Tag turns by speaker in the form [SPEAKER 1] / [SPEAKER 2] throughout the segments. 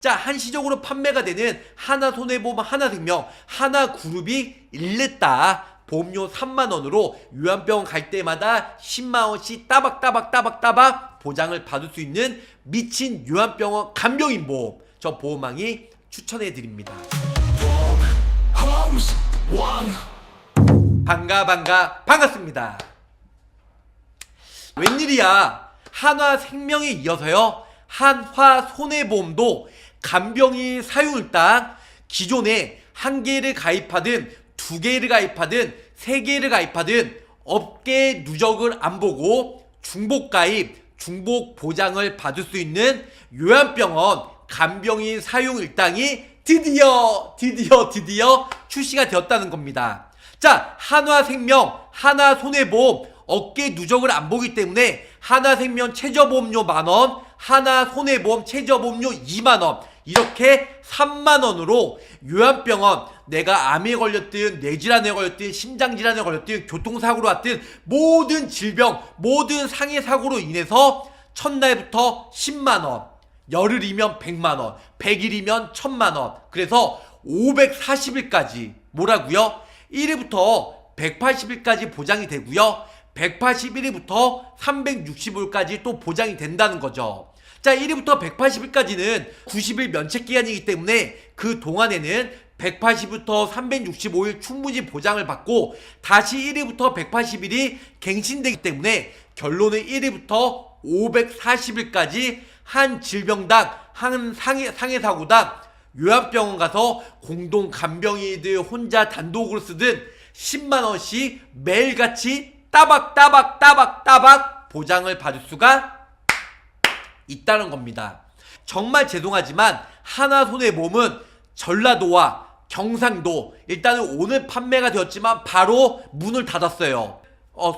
[SPEAKER 1] 자, 한시적으로 판매가 되는 하나손해보험, 하나생명, 하나그룹이 일냈다. 보험료 3만원으로 요양병원 갈 때마다 10만원씩 따박따박 보장을 받을 수 있는 미친 요양병원 간병인보험, 저 보험왕이 추천해드립니다. 반갑습니다. 웬일이야, 한화생명에 이어서요, 한화손해보험도 간병인 사유일당 기존에 1개를 가입하든 2개를 가입하든 3개를 가입하든 업계 누적을 안 보고 중복가입, 중복보장을 받을 수 있는 요양병원 간병인 사용일당이 드디어 출시가 되었다는 겁니다. 자, 한화생명, 하나손해보험 업계 누적을 안 보기 때문에 하나생명 최저보험료 만원, 하나손해보험 최저보험료 2만원, 이렇게 3만원으로 요양병원, 내가 암에 걸렸든 뇌질환에 걸렸든 심장질환에 걸렸든 교통사고로 왔든 모든 질병, 모든 상해사고로 인해서 첫날부터 10만원, 열흘이면 100만원, 100일이면 1000만원, 그래서 540일까지 뭐라고요? 1일부터 180일까지 보장이 되고요, 181일부터 360일까지 또 보장이 된다는 거죠. 자, 1일부터 180일까지는 90일 면책기간이기 때문에 그 동안에는 180일부터 365일 충분히 보장을 받고 다시 1일부터 180일이 갱신되기 때문에 결론은 1일부터 540일까지 한 질병당, 한 상해사고당 요양병원 가서 공동 간병인들 혼자 단독으로 쓰든 10만원씩 매일같이 따박 보장을 받을 수가 있다는 겁니다. 정말 죄송하지만 하나손해보험은 전라도와 경상도, 일단은 오늘 판매가 되었지만 바로 문을 닫았어요.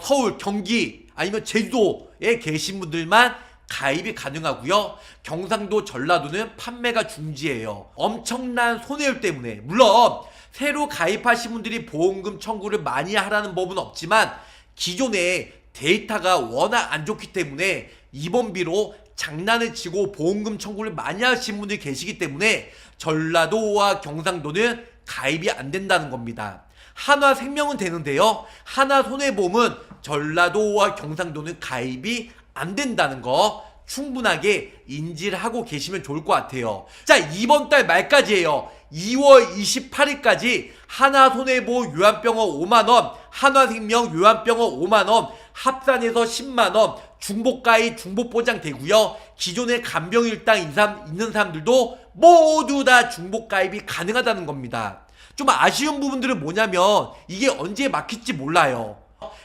[SPEAKER 1] 서울, 경기 아니면 제주도에 계신 분들만 가입이 가능하고요, 경상도, 전라도는 판매가 중지예요. 엄청난 손해율 때문에. 물론 새로 가입하신 분들이 보험금 청구를 많이 하라는 법은 없지만 기존에 데이터가 워낙 안 좋기 때문에 입원비로 장난을 치고 보험금 청구를 많이 하신 분들이 계시기 때문에 전라도와 경상도는 가입이 안 된다는 겁니다. 한화생명은 되는데요, 하나손해보험은 전라도와 경상도는 가입이 안 된다는 거 충분하게 인지를 하고 계시면 좋을 것 같아요. 자, 이번 달 말까지예요. 2월 28일까지 하나손해보험 요양병원 5만원, 한화생명 요양병원 5만원, 합산해서 10만원 중복가입, 중복보장 되고요, 기존에 간병일당 있는 사람들도 모두 다 중복가입이 가능하다는 겁니다. 좀 아쉬운 부분들은 뭐냐면 이게 언제 막힐지 몰라요.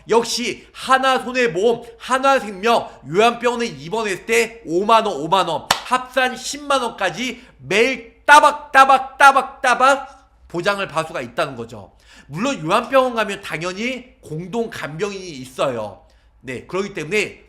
[SPEAKER 1] 역시 하나손해보험, 하나생명 요양병원에 입원했을 때 5만원 합산 10만원까지 매일 따박 보장을 받을 수가 있다는 거죠. 물론 요양병원 가면 당연히 공동 간병인이 있어요. 네, 그렇기 때문에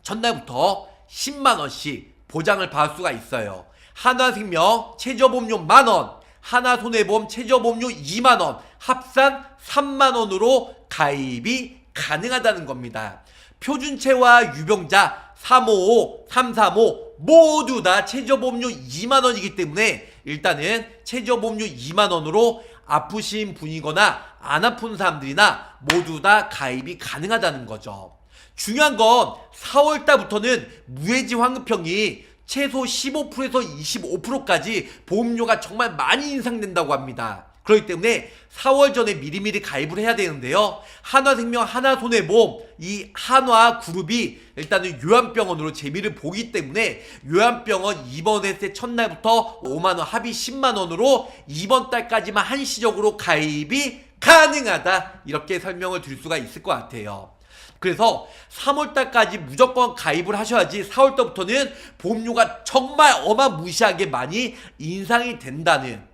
[SPEAKER 1] 첫날부터 10만원씩 보장을 받을 수가 있어요. 하나생명 최저보험료 만원, 하나손해보험 최저보험료 2만원, 합산 3만원으로 가입이 가능하다는 겁니다. 표준체와 유병자 355, 335 모두 다 최저보험료 2만원이기 때문에 일단은 최저보험료 2만원으로 아프신 분이거나 안 아픈 사람들이나 모두 다 가입이 가능하다는 거죠. 중요한 건 4월달부터는 무해지 환급형이 최소 15%에서 25%까지 보험료가 정말 많이 인상된다고 합니다. 그렇기 때문에 4월 전에 미리미리 가입을 해야 되는데요, 한화생명, 하나손해보험 이 한화그룹이 일단은 요양병원으로 재미를 보기 때문에 요양병원 입원했을 때 첫날부터 5만원 합의 10만원으로 이번 달까지만 한시적으로 가입이 가능하다, 이렇게 설명을 드릴 수가 있을 것 같아요. 그래서 3월달까지 무조건 가입을 하셔야지 4월달부터는 보험료가 정말 어마무시하게 많이 인상이 된다는,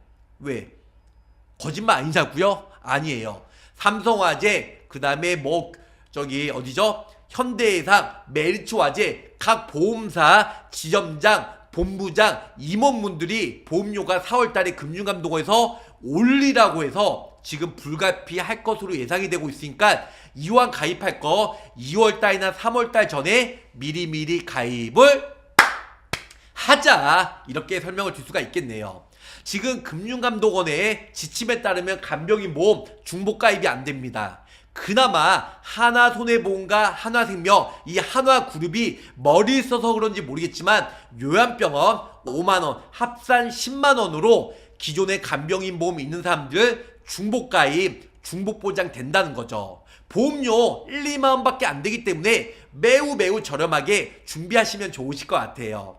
[SPEAKER 1] 왜? 거짓말 아니냐고요? 아니에요. 삼성화재, 그 다음에 어디죠? 현대해상, 메리츠화재, 각 보험사 지점장, 본부장, 임원분들이 보험료가 4월달에 금융감독원에서 올리라고 해서 지금 불가피할 것으로 예상이 되고 있으니까 이왕 가입할 거 2월달이나 3월달 전에 미리미리 가입을 하자, 이렇게 설명을 줄 수가 있겠네요. 지금 금융감독원의 지침에 따르면 간병인 보험 중복가입이 안 됩니다. 그나마 하나손해보험과 하나생명, 이 하나그룹이 멀리 있어서 그런지 모르겠지만 요양병원 5만원, 합산 10만원으로 기존의 간병인 보험 있는 사람들 중복가입, 중복보장 된다는 거죠. 보험료 1, 2만원밖에 안 되기 때문에 매우 저렴하게 준비하시면 좋으실 것 같아요.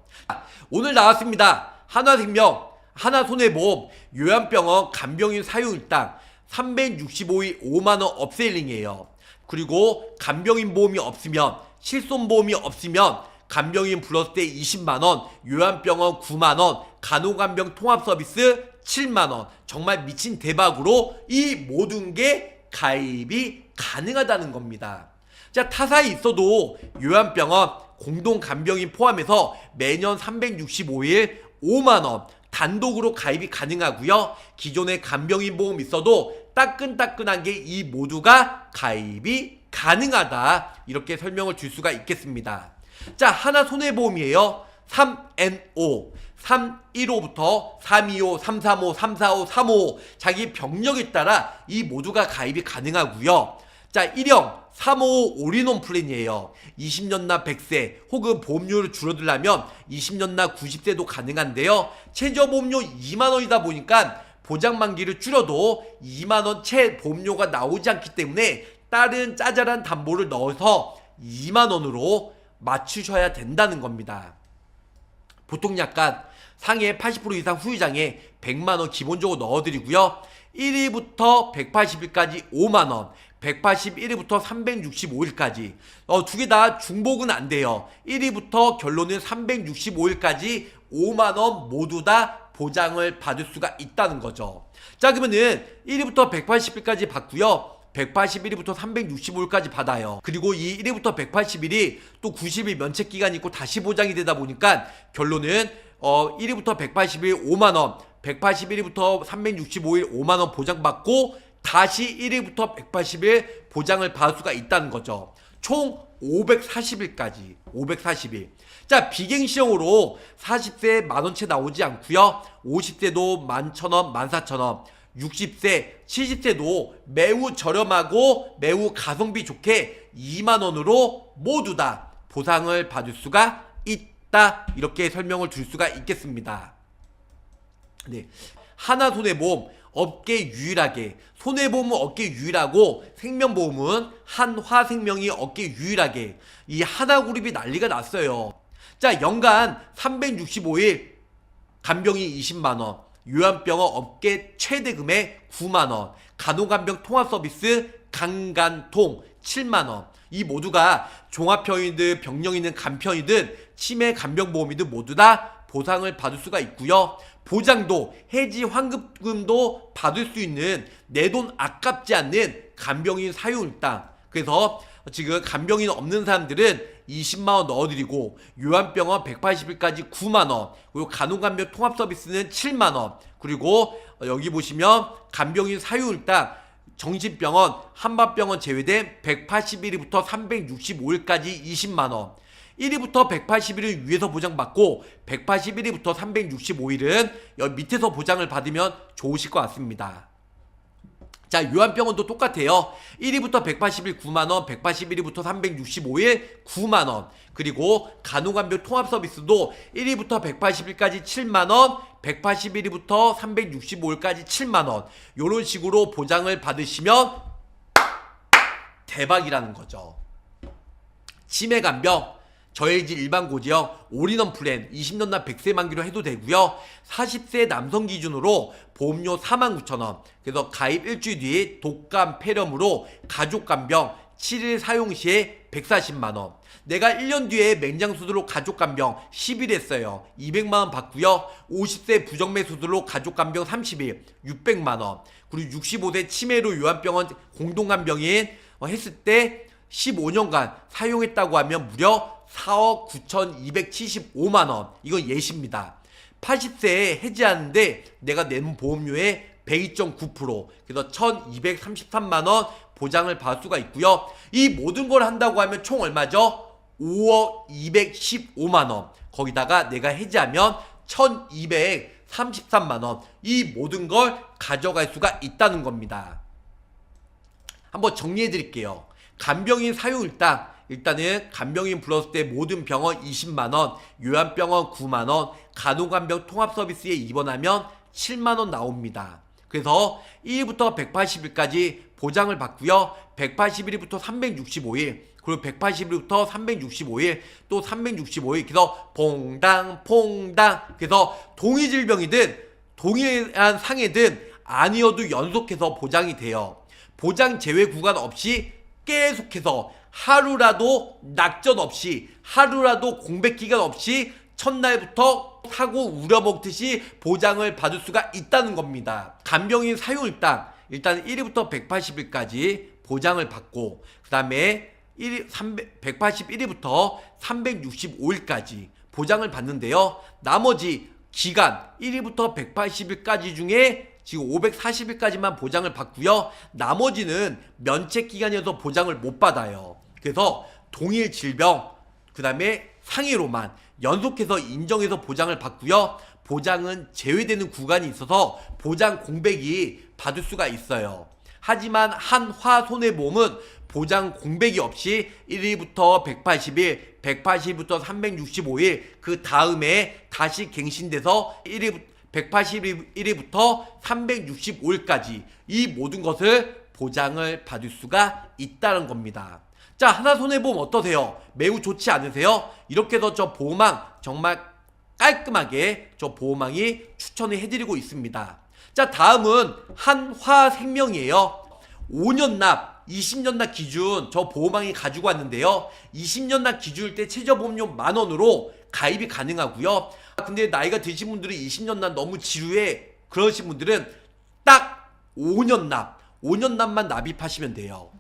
[SPEAKER 1] 오늘 나왔습니다. 하나생명, 하나손해보험, 요양병원 간병인 사유일당 365일 5만원 업셀링이에요. 그리고 간병인 보험이 없으면, 실손보험이 없으면 간병인 불렀을 때 20만원, 요양병원 9만원, 간호간병 통합서비스 7만원. 정말 미친 대박으로 이 모든 게 가입이 가능하다는 겁니다. 자, 타사에 있어도 요양병원, 공동간병인 포함해서 매년 365일 5만원 단독으로 가입이 가능하고요. 기존에 간병인 보험 있어도 따끈따끈한 게 이 모두가 가입이 가능하다, 이렇게 설명을 줄 수가 있겠습니다. 자, 하나손해보험이에요. 3NO 315부터 325, 335, 345, 355 자기 병력에 따라 이 모두가 가입이 가능하고요. 자, 1형 355 올인원 플랜이에요. 20년 나 100세 혹은 보험료를 줄어들려면 20년 나 90세도 가능한데요. 최저보험료 2만원이다 보니까 보장만기를 줄여도 2만원 채 보험료가 나오지 않기 때문에 다른 짜잘한 담보를 넣어서 2만원으로 맞추셔야 된다는 겁니다. 보통 약간 상해 80% 이상 후유장에 100만원 기본적으로 넣어드리고요. 1위부터 180일까지 5만원, 181일부터 365일까지 두 개 다 중복은 안 돼요. 1위부터 결론은 365일까지 5만원 모두 다 보장을 받을 수가 있다는 거죠. 자, 그러면은 1위부터 180일까지 받고요. 181일부터 365일까지 받아요. 그리고 이 1위부터 180일이 또 90일 면책기간이 있고 다시 보장이 되다 보니까 결론은 1위부터 180일 5만원, 181일부터 365일 5만원 보장받고 다시 1위부터 180일 보장을 받을 수가 있다는 거죠. 총 540일까지 540일. 자, 비갱시형으로 40세 만원채 나오지 않고요. 50세도 11,000원, 14,000원, 60세, 70세도 매우 저렴하고 매우 가성비 좋게 2만원으로 모두 다 보상을 받을 수가 있다, 이렇게 설명을 줄 수가 있겠습니다. 네, 하나손해보험 업계 유일하게, 손해보험은 업계 유일하고 생명보험은 한화생명이 업계 유일하게 이 하나그룹이 난리가 났어요. 자, 연간 365일 간병인 20만원, 요양병원 업계 최대 금액 9만원, 간호간병 통합서비스 강간통 7만원. 이 모두가 종합편이든 병령이든 간편이든 치매 간병보험이든 모두 다 보상을 받을 수가 있고요. 보장도 해지 환급금도 받을 수 있는 내 돈 아깝지 않는 간병인 사유일당. 그래서 지금 간병인 없는 사람들은 20만원 넣어드리고 요양병원 180일까지 9만원, 그리고 간호간병 통합서비스는 7만원, 그리고 여기 보시면 간병인 사유일당 정신병원, 한밭병원 제외된 181일부터 365일까지 20만원, 1위부터 180일을 위에서 보장받고 181일부터 365일은 여기 밑에서 보장을 받으면 좋으실 것 같습니다. 자, 요양병원도 똑같아요. 1위부터 180일 9만원, 181일부터 365일 9만원, 그리고 간호간병 통합서비스도 1위부터 180일까지 7만원, 181일부터 365일까지 7만원, 요런 식으로 보장을 받으시면 대박이라는 거죠. 치매간병, 저해질 일반 고지형 올인원 플랜 20년 나 100세 만기로 해도 되고요. 40세 남성 기준으로 보험료 49,000원. 그래서 가입 일주일 뒤에 독감 폐렴으로 가족간병 7일 사용 시에 140만원. 내가 1년 뒤에 맹장수술로 가족간병 10일 했어요. 200만원 받고요. 50세 부정맥 수술로 가족간병 30일 600만원. 그리고 65세 치매로 요양병원 공동간병인 했을 때 15년간 사용했다고 하면 무려 4억 9,275만원. 이건 예시입니다. 80세에 해지하는데 내가 내는 보험료의 102.9%, 그래서 1,233만원 보장을 받을 수가 있고요. 이 모든 걸 한다고 하면 총 얼마죠? 5억 215만원, 거기다가 내가 해지하면 1233만원, 이 모든 걸 가져갈 수가 있다는 겁니다. 한번 정리해 드릴게요. 간병인 사용일당, 일단은 간병인 불렀을 때 모든 병원 20만원, 요양병원 9만원, 간호간병 통합서비스에 입원하면 7만원 나옵니다. 그래서 1일부터 180일까지 보장을 받고요. 180일부터 365일, 그리고 180일부터 365일, 또 365일, 그래서 퐁당 그래서 동일질병이든 동일한 상해든 아니어도 연속해서 보장이 돼요. 보장 제외 구간 없이 계속해서 하루라도 낙전 없이, 하루라도 공백 기간 없이 첫날부터 사고 우려먹듯이 보장을 받을 수가 있다는 겁니다. 간병인 사용일당, 일단 1일부터 180일까지 보장을 받고, 그 다음에 181일부터 365일까지 보장을 받는데요. 나머지 기간 1일부터 180일까지 중에 지금 540일까지만 보장을 받고요. 나머지는 면책 기간이어서 보장을 못 받아요. 그래서 동일 질병, 그 다음에 상해로만 연속해서 인정해서 보장을 받고요. 보장은 제외되는 구간이 있어서 보장 공백이 받을 수가 있어요. 하지만 한화손해보험은 보장 공백이 없이 1일부터 180일, 180일부터 365일, 그 다음에 다시 갱신돼서 181일부터 365일까지 이 모든 것을 보장을 받을 수가 있다는 겁니다. 자, 하나손해보험 어떠세요? 매우 좋지 않으세요? 이렇게 해서 저 보험왕 정말 깔끔하게 저 보험왕이 추천을 해드리고 있습니다. 자, 다음은 한화생명이에요. 5년 납, 20년 납 기준 저 보험왕이 가지고 왔는데요. 20년 납 기준일 때 최저보험료 만원으로 가입이 가능하고요. 근데 나이가 드신 분들이 20년 납 너무 지루해 그러신 분들은 딱 5년 납만 납입하시면 돼요.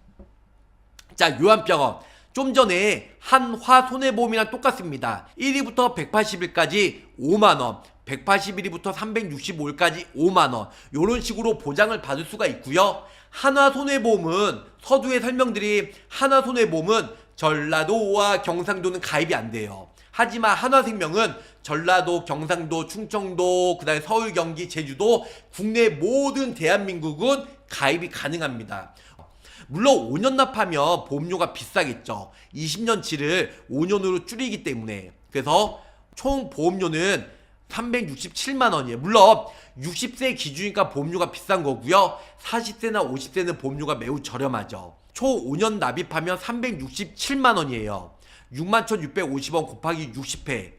[SPEAKER 1] 자, 요양병원 좀 전에 한화손해보험이랑 똑같습니다. 1일부터 180일까지 5만원, 181일부터 365일까지 5만원, 요런 식으로 보장을 받을 수가 있고요. 한화손해보험은 서두에 설명드린 한화손해보험은 전라도와 경상도는 가입이 안 돼요. 하지만 한화생명은 전라도, 경상도, 충청도, 그 다음에 서울, 경기, 제주도 국내 모든 대한민국은 가입이 가능합니다. 물론 5년 납하면 보험료가 비싸겠죠. 20년치를 5년으로 줄이기 때문에. 그래서 총 보험료는 367만원이에요. 물론 60세 기준이니까 보험료가 비싼 거고요. 40세나 50세는 보험료가 매우 저렴하죠. 총 5년 납입하면 367만원이에요. 61,650원 곱하기 60회.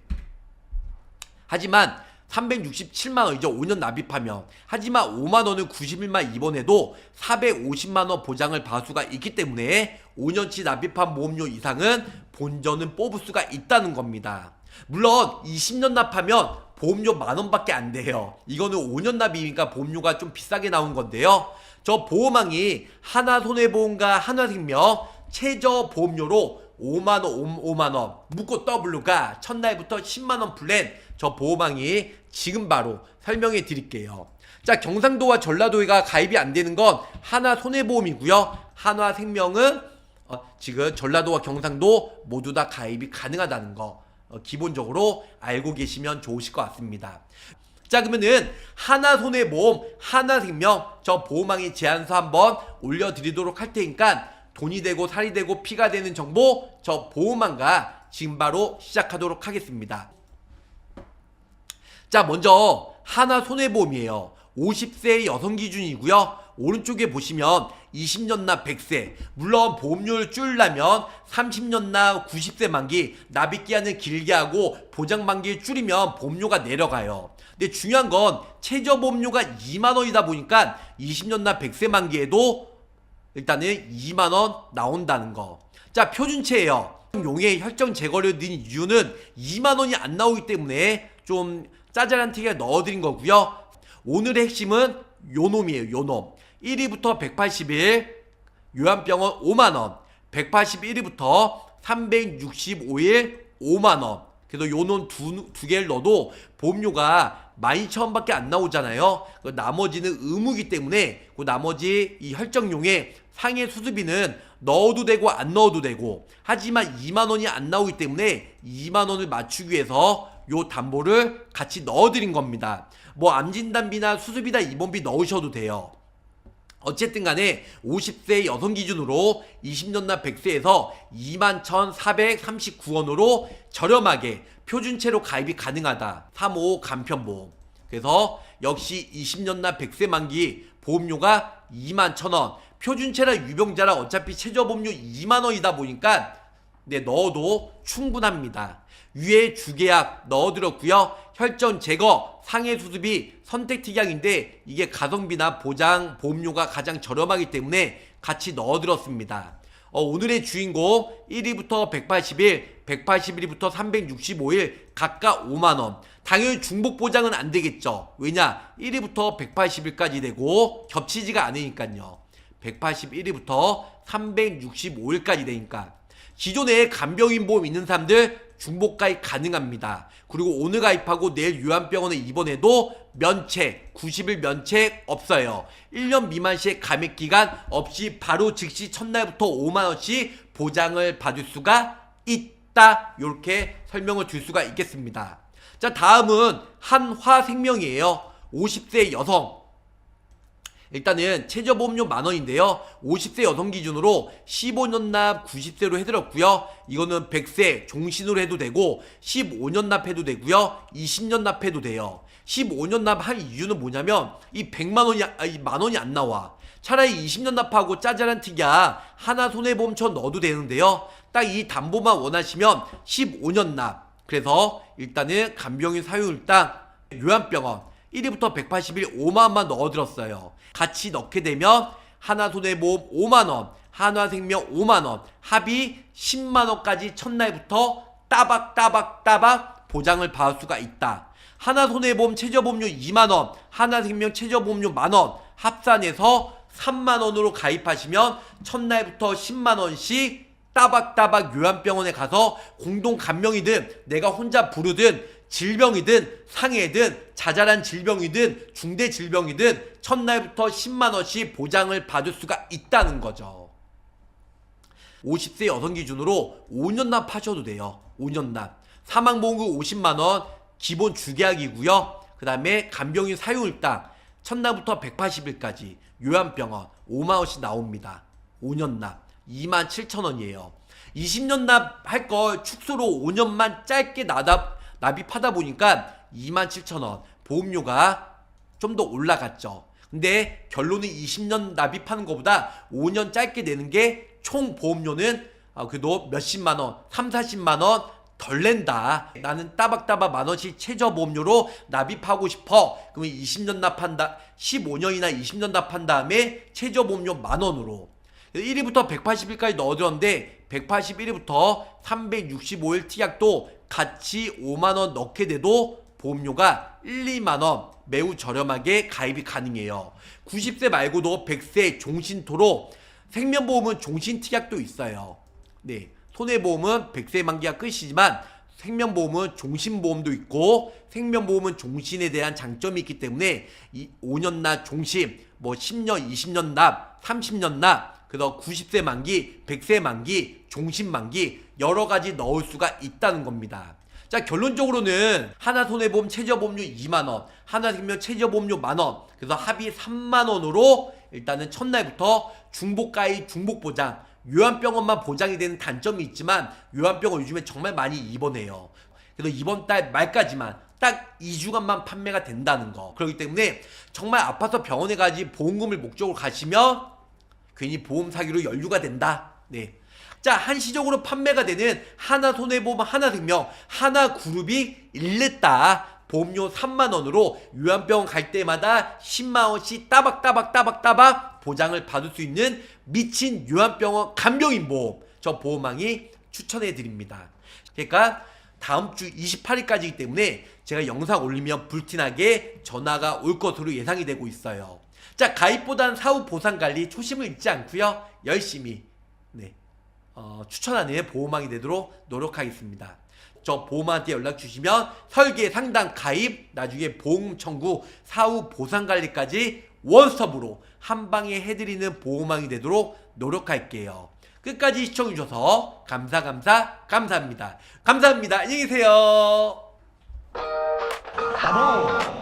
[SPEAKER 1] 하지만 367만원이죠. 5년 납입하면. 하지만 5만원은 90일만 입원해도 450만원 보장을 받을 수가 있기 때문에 5년치 납입한 보험료 이상은 본전은 뽑을 수가 있다는 겁니다. 물론 20년 납하면 보험료 만원밖에 안 돼요. 이거는 5년 납이니까 보험료가 좀 비싸게 나온 건데요. 저 보험왕이 하나손해보험과 한화생명 최저 보험료로 5만원 묶고 W가 첫날부터 10만원 플랜 저 보험왕이 지금 바로 설명해 드릴게요. 자, 경상도와 전라도가 가입이 안 되는 건 하나손해보험이고요. 한화생명은 지금 전라도와 경상도 모두 다 가입이 가능하다는 거 기본적으로 알고 계시면 좋으실 것 같습니다. 자, 그러면은 하나손해보험, 한화생명 저 보험왕이 제안서 한번 올려드리도록 할 테니까 돈이 되고 살이 되고 피가 되는 정보 저 보험왕과 지금 바로 시작하도록 하겠습니다. 자, 먼저 하나손해보험이에요. 50세 여성 기준이고요. 오른쪽에 보시면 20년 납 100세, 물론 보험료를 줄이려면 30년 납 90세 만기, 납입기한을 길게 하고 보장 만기를 줄이면 보험료가 내려가요. 근데 중요한 건 최저보험료가 2만원이다 보니까 20년 납 100세 만기에도 일단은 2만원 나온다는 거. 자, 표준체예요. 용의 혈전 제거를 넣은 이유는 2만원이 안 나오기 때문에 좀 짜잘한 튀게 넣어드린 거고요. 오늘의 핵심은 요놈이에요. 요놈 1일부터 180일 요양병원 5만원, 181일부터 365일 5만원. 그래서 요놈 두 개를 넣어도 보험료가 12,000원밖에 안 나오잖아요. 나머지는 의무이기 때문에 그 나머지 이 혈정용에 상해 수수비는 넣어도 되고 안 넣어도 되고, 하지만 2만원이 안 나오기 때문에 2만원을 맞추기 위해서 요 담보를 같이 넣어드린 겁니다. 뭐 암진단비나 수수비나 입원비 넣으셔도 돼요. 어쨌든 간에 50세 여성 기준으로 20년 납 100세에서 21,439원으로 저렴하게 표준체로 가입이 가능하다. 355 간편보험. 그래서 역시 20년 납 100세 만기 보험료가 21,000원. 표준체라 유병자라 어차피 최저보험료 2만원이다 보니까 넣어도 충분합니다. 위에 주계약 넣어드렸고요. 혈전 제거, 상해 수술비, 선택 특약인데 이게 가성비나 보장, 보험료가 가장 저렴하기 때문에 같이 넣어드렸습니다. 오늘의 주인공 1위부터 181, 181위부터 365일 각각 5만원. 당연히 중복 보장은 안 되겠죠. 왜냐? 1위부터 180일까지 되고 겹치지가 않으니까요. 181위부터 365일까지 되니까. 기존에 간병인 보험 있는 사람들 중복 가입 가능합니다. 그리고 오늘 가입하고 내일 요양병원에 입원해도 면책, 90일 면책 없어요. 1년 미만 시의 감액 기간 없이 바로 즉시 첫날부터 5만원씩 보장을 받을 수가 있다. 이렇게 설명을 줄 수가 있겠습니다. 자, 다음은 한화생명이에요. 50세 여성. 일단은 최저보험료 만원인데요. 50세 여성 기준으로 15년 납 90세로 해드렸고요. 이거는 100세 종신으로 해도 되고 15년 납해도 되고요. 20년 납해도 돼요. 15년 납한 이유는 뭐냐면 이 100만원이 이 만원이 안 나와. 차라리 20년 납하고 짜잘한 특약 하나손해보험처럼 넣어도 되는데요. 딱 이 담보만 원하시면 15년 납. 그래서 일단은 간병인 사유일당 요양병원 1위부터 180일 5만원만 넣어드렸어요. 같이 넣게 되면 하나손해보험 5만원, 한화생명 5만원, 합의 10만원까지 첫날부터 따박따박 보장을 받을 수가 있다. 하나손해보험 최저보험료 2만원, 한화생명 최저보험료 만원, 합산해서 3만원으로 가입하시면 첫날부터 10만원씩 따박따박 요양병원에 가서 공동 간병이든 내가 혼자 부르든 질병이든 상해든 자잘한 질병이든 중대 질병이든 첫날부터 10만원씩 보장을 받을 수가 있다는 거죠. 50세 여성 기준으로 5년 납 하셔도 돼요. 5년 납. 사망보험금 50만원 기본 주계약이고요. 그 다음에 간병인 사유일당 첫날부터 180일까지 요양병원 5만원씩 나옵니다. 5년 납 27,000원이에요. 20년 납 할 걸 축소로 5년만 짧게 납입하다 보니까 27,000원 보험료가 좀 더 올라갔죠. 근데 결론은 20년 납입하는 것보다 5년 짧게 내는 게 총 보험료는 그래도 몇십만원 30-40만원 덜 낸다. 나는 따박따박 만원씩 최저보험료로 납입하고 싶어. 그러면 20년 납한다 15년이나 20년 납한 다음에 최저보험료 만원으로 1위부터 180일까지 넣어드렸는데 181일부터 365일 특약도 같이 5만원 넣게 돼도 보험료가 1, 2만원 매우 저렴하게 가입이 가능해요. 90세 말고도 100세 종신토로 생명보험은 종신특약도 있어요. 네, 손해보험은 100세 만기가 끝이지만 생명보험은 종신보험도 있고 생명보험은 종신에 대한 장점이 있기 때문에 이 5년 납 종신, 뭐 10년, 20년 납, 30년 납, 그래서 90세 만기, 100세 만기, 종신 만기 여러 가지 넣을 수가 있다는 겁니다. 자, 결론적으로는 하나손해보험 최저보험료 2만원, 하나생명 최저보험료 만원, 그래서 합의 3만원으로 일단은 첫날부터 중복가입, 중복보장, 요양병원만 보장이 되는 단점이 있지만 요양병원 요즘에 정말 많이 입원해요. 그래서 이번 달 말까지만 딱 2주간만 판매가 된다는 거. 그렇기 때문에 정말 아파서 병원에 가지 보험금을 목적으로 가시면 괜히 보험 사기로 연루가 된다. 네. 자, 한시적으로 판매가 되는 하나손해보험, 하나생명, 하나그룹이 일냈다. 보험료 3만원으로 요양병원 갈 때마다 10만원씩 따박따박 보장을 받을 수 있는 미친 요양병원 간병인 보험, 저 보험왕이 추천해드립니다. 그러니까 다음 주 28일까지이기 때문에 제가 영상 올리면 불티나게 전화가 올 것으로 예상이 되고 있어요. 자, 가입보단 사후 보상관리 초심을 잃지 않고요, 열심히 추천하는 보험왕이 되도록 노력하겠습니다. 저 보험한테 연락 주시면 설계, 상담, 가입, 나중에 보험 청구, 사후 보상관리까지 원스톱으로 한방에 해드리는 보호망이 되도록 노력할게요. 끝까지 시청해주셔서 감사합니다. 감사합니다. 안녕히 계세요.
[SPEAKER 2] 따봉!